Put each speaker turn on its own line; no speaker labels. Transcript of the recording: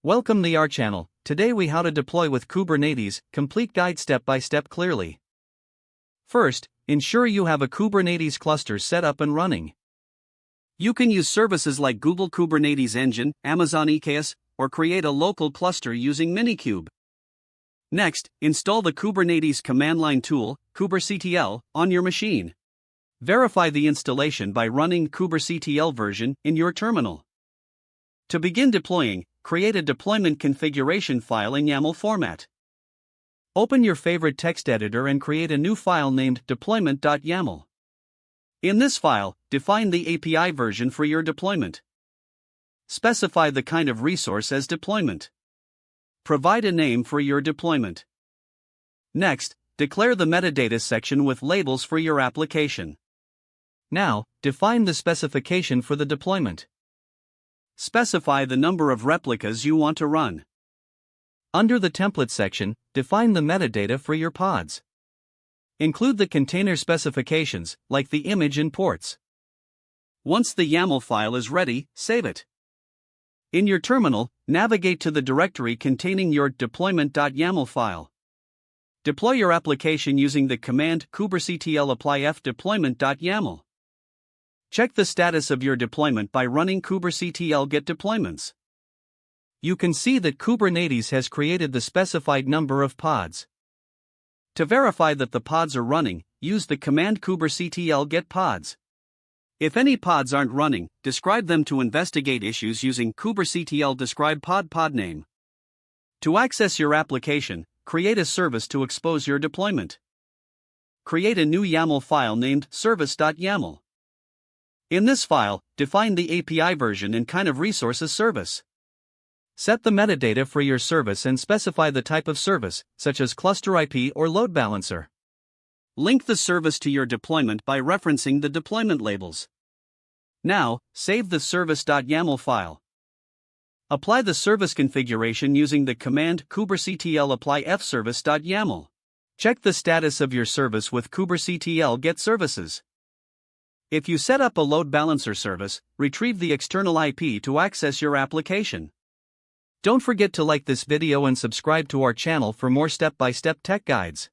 Welcome to our channel. Today we how to deploy with Kubernetes, complete guide step by step clearly. First, ensure you have a Kubernetes cluster set up and running. You can use services like Google Kubernetes Engine, Amazon EKS, or create a local cluster using Minikube. Next, install the Kubernetes command line tool, kubectl, on your machine. Verify the installation by running kubectl version in your terminal. To begin deploying, create a deployment configuration file in YAML format. Open your favorite text editor and create a new file named deployment.yaml. In this file, define the API version for your deployment. Specify the kind of resource as deployment. Provide a name for your deployment. Next, declare the metadata section with labels for your application. Now, define the specification for the deployment. Specify the number of replicas you want to run. Under the template section, define the metadata for your pods. Include the container specifications, like the image and ports. Once the YAML file is ready, save it. In your terminal, navigate to the directory containing your deployment.yaml file. Deploy your application using the command kubectl apply f deployment.yaml. Check the status of your deployment by running kubectl get deployments. You can see that Kubernetes has created the specified number of pods. To verify that the pods are running, use the command kubectl get pods. If any pods aren't running, describe them to investigate issues using kubectl describe pod name. To access your application, create a service to expose your deployment. Create a new YAML file named service.yaml. In this file, define the API version and kind of resource as service. Set the metadata for your service and specify the type of service, such as cluster IP or load balancer. Link the service to your deployment by referencing the deployment labels. Now, save the service.yaml file. Apply the service configuration using the command kubectl apply fservice.yaml. Check the status of your service with kubectl get services. If you set up a load balancer service, retrieve the external IP to access your application. Don't forget to like this video and subscribe to our channel for more step-by-step tech guides.